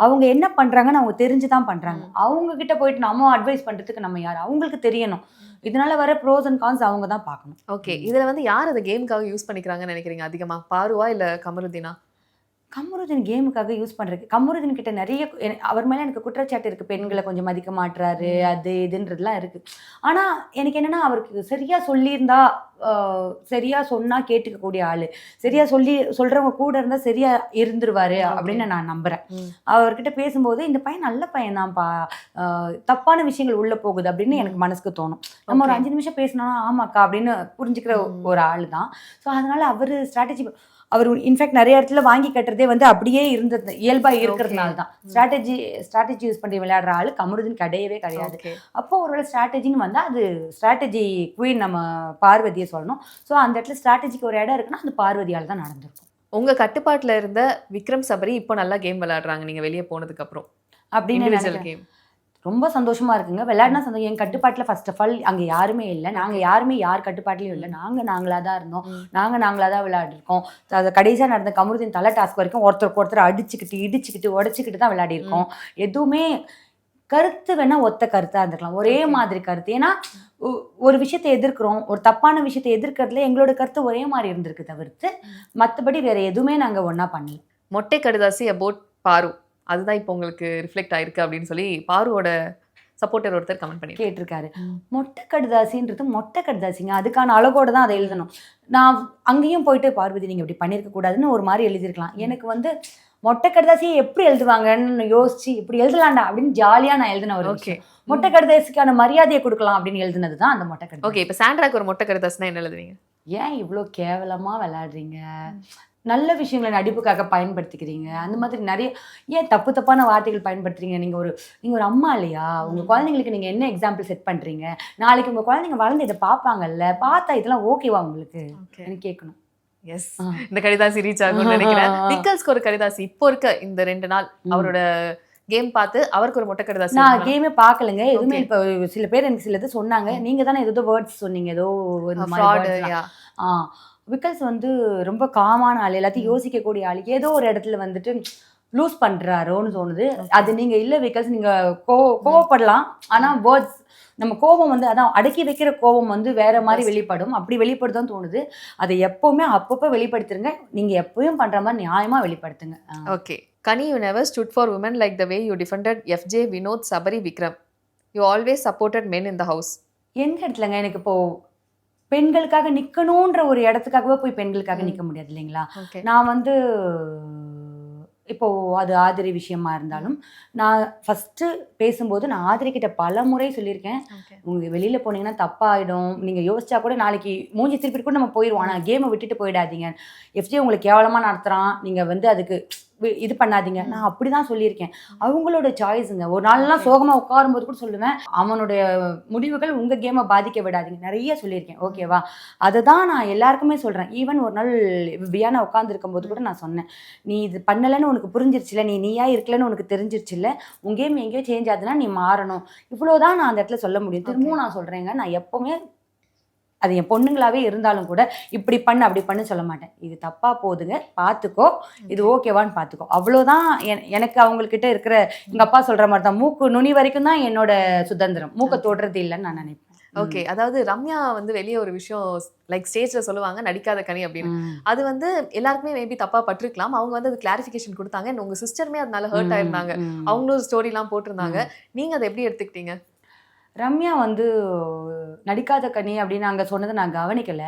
அவங்க என்ன பண்ணுறாங்கன்னு அவங்க தெரிஞ்சு தான் பண்ணுறாங்க. அவங்கக்கிட்ட போயிட்டு நம்ம அட்வைஸ் பண்ணுறதுக்கு நம்ம யார், அவங்களுக்கு தெரியணும். இதனால வர ப்ரோஸ் அண்ட் கான்ஸ் அவங்க தான் பார்க்கணும். ஓகே, இதில் வந்து யார் அதை கேமுக்காக யூஸ் பண்ணிக்கிறாங்கன்னு நினைக்கிறீங்க அதிகமாக, பாருவா இல்லை கமருதீனா? கமருதீன் கேமுக்காக யூஸ் பண்ணுறது. கமருதீன் கிட்ட நிறைய அவர் மேலே எனக்கு குற்றச்சாட்டு இருக்குது. பெண்களை கொஞ்சம் மதிக்க மாட்டுறாரு, அது இதுன்றதுலாம் இருக்குது. ஆனால் எனக்கு என்னென்னா அவருக்கு சரியாக சொல்லியிருந்தா, சரியாக சொன்னால் கேட்டுக்கக்கூடிய ஆள், சரியாக சொல்கிறவங்க கூட இருந்தால் சரியாக இருந்துருவார் அப்படின்னு நான் நம்புகிறேன். அவர்கிட்ட பேசும்போது இந்த பையன் நல்ல பையன் தான்ப்பா, தப்பான விஷயங்கள் உள்ளே போகுது அப்படின்னு எனக்கு மனசுக்கு தோணும். நம்ம ஒரு 5 நிமிஷம் பேசினோன்னா ஆமாக்கா அப்படின்னு புரிஞ்சுக்கிற ஒரு ஆள் தான். ஸோ அதனால் அவர் ஸ்ட்ராட்டஜி அவர் இன்ஃபேக்ட் நிறைய இடத்துல வாங்கி கட்டுறதே வந்து அப்படியே இருந்தது, இயல்பாக இருக்கிறதுனால தான். ஸ்ட்ராட்டஜி யூஸ் பண்ணி விளையாடுற ஆள் கமருதீன் கிடையவே கிடையாது. அப்போ ஒருவேளை ஸ்ட்ராட்டஜின்னு வந்தால் அது ஸ்ட்ராட்டஜி குயின் நம்ம பார்வதியை சொல்லணும். ஸோ அந்த இடத்துல ஸ்ட்ராட்டஜிக்கு ஒரு இடம் இருக்குன்னா அது பார்வதியால் தான் நடந்திருக்கும். உங்கள் கட்டுப்பாட்டில் இருந்த விக்ரம் சபரி இப்போ நல்லா கேம் விளையாடுறாங்க நீங்கள் வெளியே போனதுக்கப்புறம் அப்படின்னு கேம் ரொம்ப சந்தோஷமா இருக்குங்க. விளையாடினா சந்தோஷம். என் கட்டுப்பாட்டில் ஃபர்ஸ்ட் ஆஃப் ஆல் அங்கே யாருமே இல்லை. நாங்கள் யாருமே யார் கட்டுப்பாட்டிலையும் இல்லை. நாங்களாக தான் இருந்தோம். நாங்களாக தான் விளையாடிருக்கோம். அது கடைசியாக நடந்த கமருதீன் தலை டாஸ்க் வரைக்கும் ஒருத்தருக்கு ஒருத்தர் அடிச்சுக்கிட்டு இடிச்சுக்கிட்டு உடச்சிக்கிட்டு தான் விளையாடிருக்கோம். எதுவுமே கருத்து வேணால் ஒத்த கருத்தாக இருந்திருக்கலாம், ஒரே மாதிரி கருத்து. ஏன்னா ஒரு விஷயத்தை எதிர்க்கிறோம், ஒரு தப்பான விஷயத்தை எதிர்க்கிறதுல எங்களோட கருத்து ஒரே மாதிரி இருந்திருக்கு தவிர்த்து மற்றபடி வேற எதுவுமே நாங்கள் ஒன்றா பண்ணல. மொட்டை கடுதாசி அபவுட் பாரு, அதுதான் இப்போ உங்களுக்கு ரிஃப்ளெக்ட் ஆயிருக்கு அப்படின்னு சொல்லி பாருவோட சப்போர்ட்டர் ஒருத்தர் கமெண்ட் பண்ணி கேட்டிருக்காரு. மொட்டை கடுதாசின்றது மொட்டை கடுதாசிங்க, அதுக்கான அழகோடு தான் அதை எழுதணும். நான் அங்கேயும் போயிட்டு பார்வதி நீங்கள் இப்படி பண்ணியிருக்க கூடாதுன்னு ஒரு மாதிரி எழுதியிருக்கலாம். எனக்கு வந்து மொட்டை கடுதாசியை எப்படி எழுதுவாங்கன்னு யோசிச்சு இப்படி எழுதலாண்டா அப்படின்னு ஜாலியாக நான் எழுதின ஒரு விஷயம். மொட்டை கடுதாசிக்கான மரியாதையை கொடுக்கலாம் அப்படின்னு எழுதுனது தான் அந்த மொட்டை கடுதாசி. ஓகே, இப்போ சாண்ட்ராக்கு ஒரு மொட்டை கடுதாசினா என்ன எழுதுவீங்க? ஏன் இவ்வளோ கேவலமாக விளையாடுறீங்க, நல்ல விஷயங்களை நடிப்புக்காக பயன்படுத்திக்கிறீங்க, அந்த மாதிரி நிறைய ஏன் தப்பான வார்த்தைகள் பயன்படுத்துறீங்க? நீங்கள் ஒரு அம்மா இல்லையா? உங்கள் குழந்தைங்களுக்கு நீங்கள் என்ன எக்ஸாம்பிள் செட் பண்ணுறீங்க? நாளைக்கு உங்கள் குழந்தைங்க வளர்ந்து இதை பார்ப்பாங்கல்ல, பார்த்தா இதெல்லாம் ஓகேவா உங்களுக்கு எனக்கு கேட்கணும். எஸ், இந்த கடிதாசி ரீச் ஆகும்னு நினைக்கிறேன். விக்கல்ஸ்க்கு ஒரு கடிதாசி இப்போ இருக்க இந்த 2 நாள் அவரோட கேம் பார்த்து அவருக்கு ஒரு மொட்டை கடிதாசி. நான் கேமே பார்க்கலங்க எதுவுமே. இப்போ சில பேர் எனக்கு சிலது சொன்னாங்க, நீங்க தானே ஏதோ வேர்ட்ஸ் சொன்னீங்க, ஏதோ விக்கல்ஸ் வந்து ரொம்ப காமான ஆள், எல்லாத்தையும் யோசிக்கக்கூடிய ஆள். ஏதோ ஒரு இடத்துல வந்துட்டு லூஸ் பண்றாரோன்னு தோணுது. அது நீங்க இல்ல விக்கல்ஸ், நீங்க கோவப்படலாம், ஆனா வேர்ட்ஸ் நம்ம கோபம் வந்து அதான் அடக்கி வைக்கிற கோபம் வந்து வேற மாதிரி வெளிப்படும். அப்படி வெளிப்படுதான் தோணுது. அதை எப்பவுமே அப்பப்போ வெளிப்படுத்துருங்க. நீங்க எப்பவும் பண்ற மாதிரி நியாயமா வெளிப்படுத்துங்க. Okay, Kani, you never stood for women like the way you defended FJ, Vinod, Sabari, Vikram. You always supported men in the house. எந்த இடத்துலங்க எனக்கு இப்போ பெண்களுக்காக நிற்கணுன்ற ஒரு இடத்துக்காகவே போய் பெண்களுக்காக நிற்க முடியாது இல்லைங்களா? நான் வந்து இப்போது அது ஆதிரி விஷயமா இருந்தாலும் நான் ஃபஸ்ட்டு பேசும்போது நான் ஆதிரி கிட்ட பல முறை சொல்லியிருக்கேன், உங்கள் வெளியில் போனீங்கன்னா தப்பாகிடும், நீங்கள் யோசிச்சா கூட நாளைக்கு மூஞ்சி திருப்பி கூட நம்ம போயிடுவோம், ஆனால் கேமை விட்டுட்டு போயிடாதீங்க, எஃப்ஜே உங்களுக்கு கேவலமாக நடத்துகிறான், நீங்கள் வந்து அதுக்கு இது பண்ணாதீங்க. நான் அப்படி தான் சொல்லியிருக்கேன். அவங்களோட சாய்ஸுங்க. ஒரு நாள்லாம் சோகமாக உட்காரும்போது கூட சொல்லுவேன், அவனுடைய முடிவுகள் உங்கள் கேமை பாதிக்க விடாதீங்க, நிறைய சொல்லியிருக்கேன். ஓகேவா? அதை தான் நான் எல்லாருக்குமே சொல்கிறேன். ஈவன் ஒரு நாள் வியானா உட்காந்துருக்கும் போது கூட நான் சொன்னேன், நீ இது பண்ணலைன்னு உனக்கு புரிஞ்சிருச்சுல, நீயா இருக்கலன்னு உனக்கு தெரிஞ்சிருச்சுல்ல, உன் கேம் எங்கேயோ சேஞ்ச் ஆகுதுன்னா நீ மாறணும். இவ்வளோதான் நான் அந்த இடத்துல சொல்ல முடியும். திரும்பவும் நான் சொல்கிறேங்க, நான் எப்போவுமே அது என் பொண்ணுங்களாவே இருந்தாலும் கூட இப்படி பண்ணு அப்படி பண்ணு சொல்ல மாட்டேன். இது தப்பா போகுதுங்க, பார்த்துக்கோ, இது ஓகேவான்னு பார்த்துக்கோ, அவ்வளோதான். எனக்கு அவங்கக்கிட்ட இருக்கிற எங்கள் அப்பா சொல்கிற மாதிரி தான், மூக்கு நுனி வரைக்கும் தான் என்னோட சுதந்திரம், மூக்கை தொடுறது இல்லைன்னு நான் நினைப்பேன். ஓகே. அதாவது ரம்யா வந்து வெளிய ஒரு விஷயம் லைக் ஸ்டேஜ்ல சொல்லுவாங்க நடிக்காத கனி அப்படின்னு. அது வந்து எல்லாருக்குமே மேபி தப்பா பட்டிருக்கலாம். அவங்க வந்து அது கிளாரிஃபிகேஷன் குடுத்தாங்க. உங்க சிஸ்டருமே அதனால ஹர்ட் ஆயிருந்தாங்க. அவங்களும் ஸ்டோரிலாம் போட்டிருந்தாங்க. நீங்க அத எப்படி எடுத்துக்கிட்டீங்க? ரம்யா வந்து நடிக்காத கனி அப்படின்னு அங்க சொன்னதை நான் கவனிக்கல.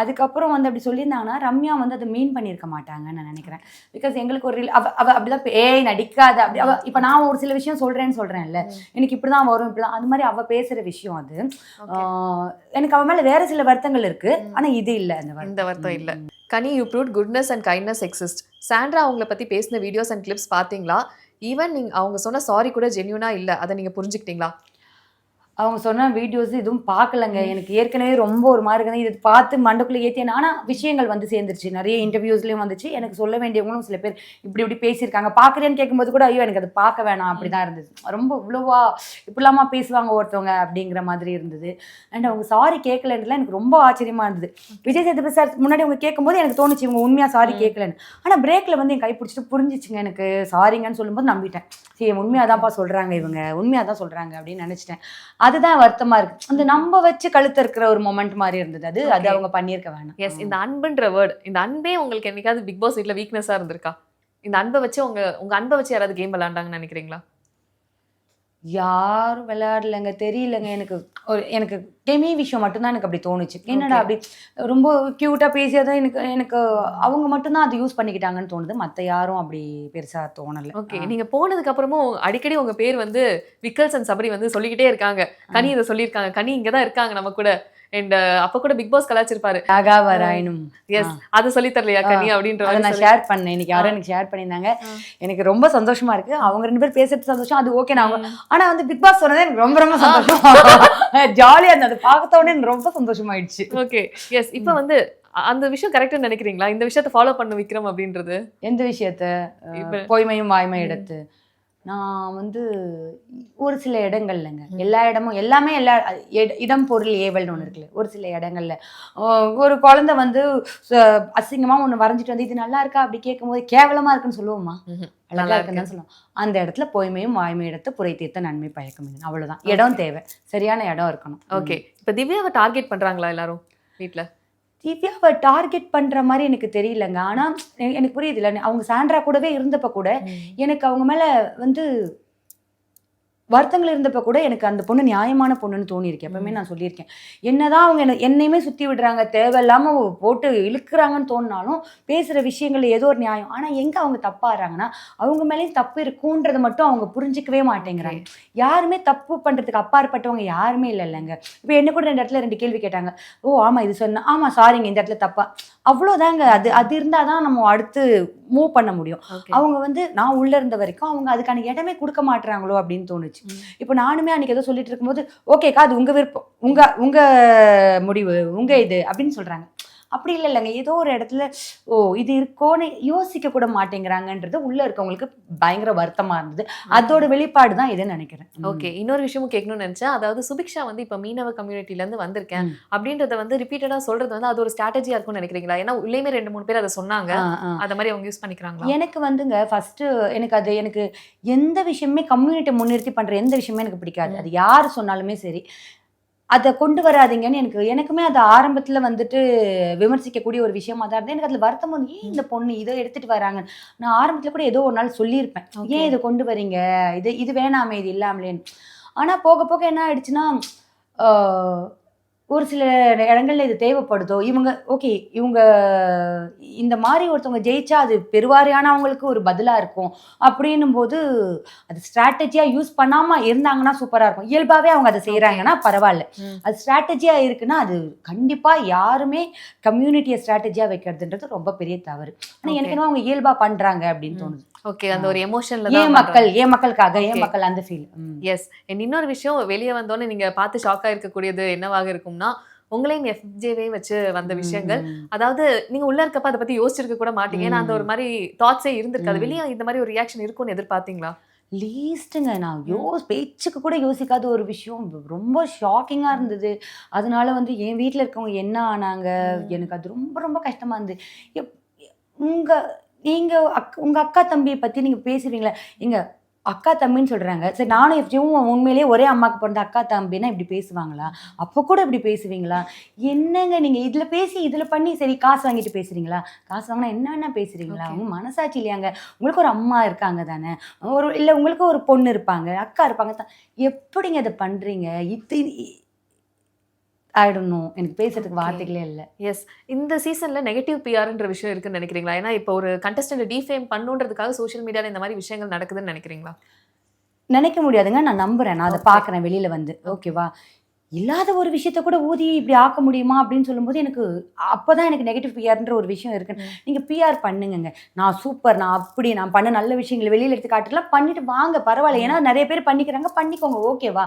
அதுக்கப்புறம் வந்து அப்படி சொல்லியிருந்தாங்கன்னா ரம்யா வந்து அதை மீன் பண்ணியிருக்க மாட்டாங்கன்னு நான் நினைக்கிறேன். பிகாஸ் எங்களுக்கு ஒரு அவ அவ அப்படிதான் ஏய் நடிக்காத அப்படி அவ இப்போ நான் ஒரு சில விஷயம் சொல்றேன்ல, எனக்கு இப்படிதான் வரும் இப்படிதான் அந்த மாதிரி அவ பேசுற விஷயம் அது. எனக்கு அவ மேல வேற சில வருத்தங்கள் இருக்கு. ஆனா இது இல்ல இந்த வருத்தம் இல்ல. கனி, you proved goodness and kindness exist. Sandra அவங்கள பத்தி பேசின வீடியோஸ் அண்ட் கிளிப்ஸ் பாத்தீங்களா? ஈவன் நீங்க அவங்க சொன்ன சாரி கூட ஜென்யூனா இல்ல. அதை நீங்க புரிஞ்சுக்கிட்டீங்களா? அவங்க சொன்ன வீடியோஸ் எதுவும் பார்க்கலங்க. எனக்கு ஏற்கனவே ரொம்ப ஒரு மாதிரி இருக்குது. இது பார்த்து மண்டக்குள்ளே ஏற்றினேன். ஆனால் விஷயங்கள் வந்து சேர்ந்துருச்சு. நிறைய இன்டர்வியூஸ்லேயும் வந்துச்சு. எனக்கு சொல்ல வேண்டியவங்களும் சில பேர் இப்படி பேசியிருக்காங்க. பார்க்குறேன்னு கேட்கும்போது கூட ஐயோ எனக்கு அது பார்க்க வேணாம் அப்படி தான் இருந்தது. ரொம்ப இவ்வளோவா இப்படிலாமா பேசுவாங்க ஒருத்தவங்க அப்படிங்கிற மாதிரி இருந்தது. அண்ட் அவங்க சாரி கேட்கலன்றதுல எனக்கு ரொம்ப ஆச்சரியமாக இருந்தது. விஜய் சேதுபதி சார் முன்னாடி அவங்க கேட்கும்போது எனக்கு தோணுச்சு இவங்க உண்மையாக சாரி கேட்கலன்னு. ஆனால் பிரேக்கில் வந்து என் கை பிடிச்சிட்டு புரிஞ்சிச்சுங்க எனக்கு சாரிங்கன்னு சொல்லும்போது நம்பிட்டேன். சரி உண்மையாக தான்ப்பா சொல்கிறாங்க இவங்க உண்மையாக தான் சொல்கிறாங்க அப்படின்னு நினச்சிட்டேன். அதுதான் வருத்தமா இருக்கு. அந்த நம்ப வச்சு கழுத்து இருக்கிற ஒரு மொமெண்ட் மாதிரி இருந்தது. அது அவங்க பண்ணியிருக்க வேணாம். எஸ். இந்த அன்புன்ற வேர்ட், இந்த அன்பே உங்களுக்கு என்னைக்காவது பிக் பாஸ் வீட்ல வீக்னஸா இருந்திருக்கா? இந்த அன்பை வச்சு உங்க அன்பை வச்சு யாராவது கேம் விளையாண்டாங்கன்னு நினைக்கிறீங்களா? யாரும் விளையாடலைங்க. தெரியலங்க. எனக்கு கெமி விஷயம் மட்டும்தான் எனக்கு அப்படி தோணுச்சு. என்னடா அப்படி ரொம்ப கியூட்டா பேசியதான் எனக்கு அவங்க மட்டும்தான் அது யூஸ் பண்ணிக்கிட்டாங்கன்னு தோணுது. மற்ற யாரும் அப்படி பெருசா தோணலை. ஓகே. நீங்க போனதுக்கு அப்புறமும் அடிக்கடி உங்க பேர் வந்து விக்கல்ஸ் அண்ட் சபரி வந்து சொல்லிக்கிட்டே இருக்காங்க. கனி இதை சொல்லியிருக்காங்க. கனி இங்கதான் இருக்காங்க நம்ம கூட. அண்ட் அப்ப கூட பிக் பாஸ் கலாச்சிருப்பாரு. எஸ். அது சொல்லி தரலையா கனி அப்படின்ற நான் ஷேர் பண்ணேன். இன்னைக்கு யாரும் எனக்கு ஷேர் பண்ணியிருந்தாங்க. எனக்கு ரொம்ப சந்தோஷமா இருக்கு. அவங்க 2 பேர் பேசுறது சந்தோஷம். அது ஓகே. நான் ஆனா வந்து பிக் பாஸ் சொன்னதே எனக்கு ரொம்ப ரொம்ப சந்தோஷம். ஜாலியா இருந்தது. அதை பார்த்த உடனே எனக்கு ரொம்ப சந்தோஷமாயிடுச்சு. ஓகே. எஸ். இப்ப வந்து அந்த விஷயம் கரெக்ட்னு நினைக்கிறீங்களா? இந்த விஷயத்தை ஃபாலோ பண்ண விக்ரம் அப்படின்றது எந்த விஷயத்த? பொய்மையும் வாய்மை எடுத்து நான் வந்து ஒரு சில இடங்கள்லங்க எல்லா இடமும் எல்லாமே எல்லா இடம் பொருள் ஏவல்னு ஒன்று இருக்குல்ல. ஒரு சில இடங்கள்ல ஒரு குழந்தை வந்து அசிங்கமா ஒன்று வரைஞ்சிட்டு வந்து இது நல்லா இருக்கா அப்படி கேட்கும்போது கேவலமா இருக்குன்னு சொல்லுவோமா? அழகா இருக்குன்னு தான் சொல்லுவோம். அந்த இடத்துல பொய்மையும் வாய்மை எடுத்து புரை தீர்த்த நன்மை பயக்கும். அவ்வளவுதான். இடம் தேவை. சரியான இடம் இருக்கணும். ஓகே. இப்ப திவ்யாவை டார்கெட் பண்றாங்களா எல்லாரும் வீட்ல? திவ்யாவை டார்கெட் பண்ற மாதிரி எனக்கு தெரியலங்க. ஆனா எனக்கு புரியுது இல்லை. அவங்க சாண்ட்ரா கூடவே இருந்தப்ப கூட எனக்கு அவங்க மேல வந்து வருத்தங்கள் இருந்தப்ப கூட எனக்கு அந்த பொண்ணு நியாயமான பொண்ணுன்னு தோணியிருக்கு. எப்பவுமே நான் சொல்லியிருக்கேன். என்னதான் அவங்க என்னையுமே சுத்தி விடுறாங்க, தேவையில்லாம போட்டு இழுக்கிறாங்கன்னு தோணினாலும் பேசுற விஷயங்கள் ஏதோ ஒரு நியாயம். ஆனா எங்க அவங்க தப்பாடுறாங்கன்னா அவங்க மேலேயும் தப்பு இருக்குன்றதை மட்டும் அவங்க புரிஞ்சிக்கவே மாட்டேங்கிறாங்க. யாருமே தப்பு பண்றதுக்கு அப்பாற்பட்டவங்க யாருமே இல்லைங்க. இப்போ என்ன கூட 2 இடத்துல 2 கேள்வி கேட்டாங்க. ஓ ஆமா இது சொன்னா ஆமா சாரிங்க இந்த இடத்துல தப்பா, அவ்வளோதாங்க. அது இருந்தாதான் நம்ம அடுத்து மூவ் பண்ண முடியும். அவங்க வந்து நான் உள்ள இருந்த வரைக்கும் அவங்க அதுக்கான இடமே கொடுக்க மாட்டாங்களோ அப்படின்னு தோணுச்சு. இப்போ நானுமே அன்னைக்கு ஏதோ சொல்லிட்டு இருக்கும்போது ஓகேக்கா அது உங்க விருப்பம், உங்க முடிவு, உங்க இது அப்படின்னு சொல்றாங்க. அப்படி இல்லைங்க. ஏதோ ஒரு இடத்துல ஓ இது இருக்கோன்னு யோசிக்க கூட மாட்டேங்கிறாங்கன்றது உள்ள இருக்கவங்களுக்கு பயங்கர வருத்தமா இருந்தது. அதோட வெளிப்பாடு தான் இதுன்னு நினைக்கிறேன். ஓகே. இன்னொரு விஷயமும் கேட்கணும்னு நினைச்சேன். அதாவது சுபிக்ஷா வந்து இப்ப மீனவ கம்யூனிட்டில இருந்து வந்திருக்கேன் அப்படின்றத வந்து ரிப்பீட்டடா சொல்றது வந்து அது ஒரு ஸ்ட்ராட்டஜியா இருக்கும்னு நினைக்கிறீங்களா? ஏன்னா உள்ளேயுமே 2-3 பேர் அதை சொன்னாங்க. அத மாதிரி அவங்க யூஸ் பண்ணிக்கிறாங்களா? எனக்கு வந்துங்க ஃபர்ஸ்ட் எனக்கு எந்த விஷயமே கம்யூனிட்டி முன்னிறுத்தி பண்ற எந்த விஷயமே எனக்கு பிடிக்காது. அது யாரு சொன்னாலுமே சரி அதை கொண்டு வராதிங்கன்னு எனக்குமே அது ஆரம்பத்தில் வந்துட்டு விமர்சிக்கக்கூடிய ஒரு விஷயமா தான் இருந்தது. எனக்கு அதில் வருத்தம் வந்து ஏன் இந்த பொண்ணு இதை எடுத்துகிட்டு வராங்க. நான் ஆரம்பத்தில் கூட ஏதோ ஒரு நாள் சொல்லியிருப்பேன், ஏன் இதை கொண்டு வரீங்க, இது வேணாமே இது இல்லாமலேன்னு. ஆனால் போக போக என்ன ஆயிடுச்சுன்னா ஒரு சில இடங்கள்ல இது தேவைப்படுதோ இவங்க இந்த மாதிரி ஒருத்தவங்க ஜெயிச்சா அது பெருவாரியானவங்களுக்கு ஒரு பதிலா இருக்கும் அப்படின்னும் போது அது ஸ்ட்ராட்டஜியா யூஸ் பண்ணாம இருந்தாங்கன்னா சூப்பரா இருக்கும். இயல்பாவே அவங்க அதை செய்யறாங்கன்னா பரவாயில்ல. அது ஸ்ட்ராட்டஜியா இருக்குன்னா அது கண்டிப்பா யாருமே கம்யூனிட்டியை ஸ்ட்ராட்டஜியா வைக்கிறதுன்றது ரொம்ப பெரிய தவறு. ஆனா எனக்கு என்ன அவங்க இயல்பா பண்றாங்க அப்படின்னு தோணுது. ஓகே. அந்த ஒரு எமோஷன்ல ஏன் மக்களுக்காக ஏன் மக்கள் அந்த ஃபீல். எஸ். இன்னொரு விஷயம் வெளியே வந்தோன்னே நீங்க பார்த்து ஷாக்கா இருக்கக்கூடியது என்னவாக இருக்கும்னா உங்களையும் எஃப்ஜேவே வச்சு வந்த விஷயங்கள். அதாவது நீங்க உள்ள இருக்கப்ப அதை பத்தி யோசிச்சிருக்க கூட மாட்டீங்க. ஏன்னா அந்த ஒரு மாதிரி தாட்ஸே இருந்திருக்காது. வெளியே இந்த மாதிரி ஒரு ரியாக்ஷன் இருக்கும்னு எதிர்பார்த்தீங்களா? லீஸ்ட்டுங்க நான் பேச்சுக்கு கூட யோசிக்காத ஒரு விஷயம் ரொம்ப ஷாக்கிங்காக இருந்தது. அதனால வந்து என் வீட்டில் இருக்கவங்க என்ன ஆனாங்க, எனக்கு அது ரொம்ப ரொம்ப கஷ்டமா இருந்தது. நீங்கள் உங்கள் அக்கா தம்பியை பற்றி நீங்கள் பேசுவீங்களா? அக்கா தம்பின்னு சொல்றாங்க. சரி நானும் எப்பயும் உண்மையிலேயே ஒரே அம்மாக்கு பிறந்த அக்கா தம்பின்னா இப்படி பேசுவாங்களா? அப்போ கூட இப்படி பேசுவீங்களா? என்னங்க நீங்க இதுல பேசி, இதுல பண்ணி சரி காசு வாங்கிட்டு பேசுறீங்களா? காசு வாங்குனா என்ன வேணா பேசுறீங்களா? ஓகே. உங்க மனசாட்சி இல்லையாங்க? உங்களுக்கு ஒரு அம்மா இருக்காங்க தானே! இல்ல உங்களுக்கு ஒரு பொண்ணு இருப்பாங்க, அக்கா இருப்பாங்க. எப்படிங்க இத பண்றீங்க? I don't know. எனக்கு பேசுறதுக்கு ஓகே. வார்த்தைகளே இல்ல. எஸ். இந்த சீசன்ல நெகட்டிவ் பிஆர்ன்ற விஷயம் இருக்குன்னு நினைக்கிறீங்களா? ஏன்னா இப்போ ஒரு கண்டஸ்டன்ட்ட டிஃபேம் பண்ணணுன்றதுக்காக சோசியல் மீடியால இந்த மாரி விஷயங்கள் நடக்குதுன்னு நினைக்கிறீங்களா? நினைக்க முடியாதுங்க. நான் நம்புறேன். நான் அத ஓகே. பார்க்குறேன் வெளியில வந்து. ஓகேவா? இல்லாத ஒரு விஷயத்த கூட ஊதி இப்படி ஆக்க முடியுமா? அப்படின்னு சொல்லும்போது எனக்கு அப்பதான் எனக்கு நெகட்டிவ் பிஆர்ன்ற ஒரு விஷயம் இருக்கு. ம். நீங்க பிஆர் பண்ணுங்கங்க. நான் சூப்பர், நான் அப்படி, நான் பண்ண நல்ல விஷயங்கள வெளியில எடுத்து காட்டலாம் பண்ணிட்டு வாங்க பரவால்ல. ஏன்னா நெறைய பேர் பண்ணிக்கிறாங்க, பண்ணிக்கோங்க ஓகேவா?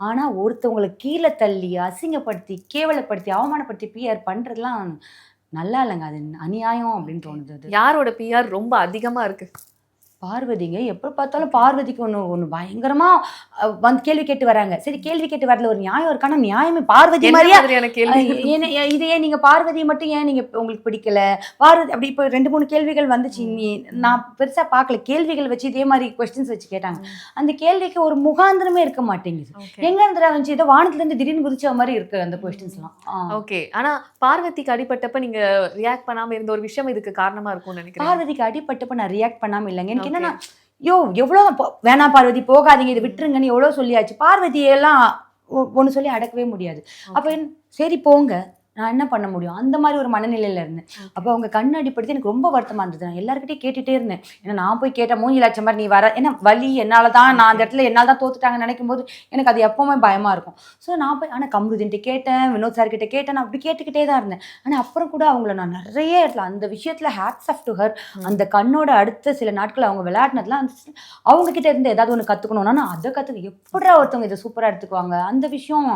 ஆனா ஒருத்தவங்கள கீழ தள்ளி, அசிங்கப்படுத்தி, கேவலப்படுத்தி, அவமானப்படுத்தி பிஆர் பண்றதுலாம் நல்லா இல்லங்க. அது அநியாயம் அப்படின்னு தோணுது அது. யாரோட பிஆர் ரொம்ப அதிகமா இருக்கு? பார்வதிங்க. எப்ப பார்த்தாலும் பார்வதிக்கு ஒண்ணு பயங்கரமா வந்து கேள்வி கேட்டு வராங்க. சரி கேள்வி கேட்டு வரல ஒரு நியாயம் இருக்கு. ஆனா நியாயமே பார்வதி என்ன மாரியா மாதிரியான கேள்வி? ஏன் இது ஏன் நீங்க பார்வதிய மட்டும் ஏன் நீங்க உங்களுக்கு பிடிக்கல? பார்வதி அப்படி இப்ப 2, 3 கேள்விகள் வந்துச்சு. நான் பெருசா பார்க்கல. கேள்விகள் வச்சு இதே மாரி கொஸ்டின்ஸ் வச்சு கேட்டாங்க. அந்த கேள்விக்கு ஒரு முகாந்திரமே இருக்க மாட்டேங்குது. ஓகே. எங்க இருந்துடா வந்துச்சு? ஏதோ வானத்துல இருந்து திடீர்னு குதிச்ச மாரி இருக்கு அந்த கொஸ்டின்ஸ்லாம். ஓகே. ஆனா பார்வதிக்கு அடிபட்டப்ப நீங்க ரியாக்ட் பண்ணாம இருந்த ஒரு விஷயம் இதுக்கு காரணமா இருக்கும்னு நினைக்கிறேன். பார்வதிக்கு அடிபட்டப்ப நான் ரியாக்ட் பண்ணாம இல்லங்க. எனக்கு ஓகே. என்னன்னா எவ்வளோ வேணாம் பார்வதி போகாதீங்க இத விட்டுருங்கன்னு எவ்வளோ சொல்லியாச்சு. பார்வதி எல்லாம் ஒண்ணு சொல்லி அடக்கவே முடியாது. அப்ப சரி போங்க. நான் என்ன பண்ண முடியும்? அந்த மாரி ஒரு மனநிலையில இருந்தேன். அப்ப அவங்க கண் அடிபடுத்தி எனக்கு ரொம்ப வருத்தமா இருந்தது. நான் எல்லார்கிட்டயும் கேட்டுட்டே இருந்தேன். ஏன்னா நான் போய் கேட்டேன் மூஞ்சில அடிச்ச மாரி நீ வர ஏன்னா வலி என்னால தான் நான் அந்த இடத்துல என்னால தான் தோத்துட்டாங்கன்னு நினைக்கும்போது எனக்கு அது எப்பவுமே பயமா இருக்கும். ஸோ நான் போய் ஆனா கமருதீன்ட்ட கேட்டேன், வினோத் சார் கிட்ட கேட்டேன். நான் அப்படி கேட்டுக்கிட்டே தான் இருந்தேன். ஆனா அப்புறம் கூட அவங்கள நான் நெறைய இடத்துல அந்த விஷயத்துல ஹேட்ஸ் ஆஃப் டு ஹர். அந்த கண்ணோட அடுத்த சில நாட்கள் அவங்க விளையாடினதுலாம் அவங்க கிட்ட இருந்து ஏதாவது ஒண்ணு கத்துக்கணும்னா நான் அத கத்துக்க எப்படிடா ஒருத்தவங்க இத சூப்பரா எடுத்துக்குவாங்க. அந்த விஷயம்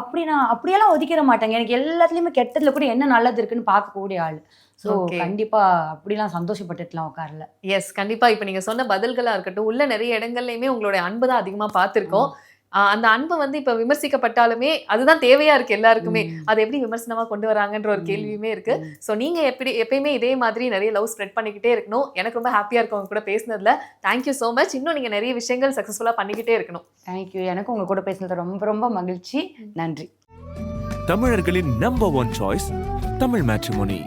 அப்படி நான் அப்படியெல்லாம் ஒதுக்கிற மாட்டேங்க. எனக்கு எல்லாத்துலயுமே கெட்டதுல கூட என்ன நல்லது இருக்குன்னு பார்க்கக்கூடிய ஆளு. So okay. கண்டிப்பா அப்படிலாம் சந்தோஷப்பட்டுட்டுலாம் உட்காரல. எஸ். கண்டிப்பா. இப்ப நீங்க சொன்ன பதில்களா இருக்கட்டும், உள்ள நெறைய இடங்கள்லயுமே உங்களுடைய அன்பு தான் அதிகமா பார்த்திருக்கோம். அந்த அன்பு வந்து இப்ப விமர்சிக்கப்பட்டாலுமே அதுதான் தேவையா இருக்கு எல்லாருக்குமே. அத எப்படி விமர்சனமா கொண்டு வராங்கன்ற ஒரு கேள்வியுமே இருக்கு. சோ நீங்க எப்பயுமே இதே மாதிரி நெறைய லவ் ஸ்ப்ரெட் பண்ணிக்கிட்டே இருக்கணும். எனக்கு ரொம்ப ஹேப்பியா இருக்கு உங்க கூட பேசினதுல. Thank you so much. இன்னும் நீங்க நெறைய விஷயங்கள் சக்சஸ்ஃபுல்லா பண்ணிக்கிட்டே இருக்கணும். Thank you. எனக்கும் உங்க கூட பேசினது ரொம்ப ரொம்ப மகிழ்ச்சி. நன்றி. தமிழர்களின் number one choice Tamil matrimony.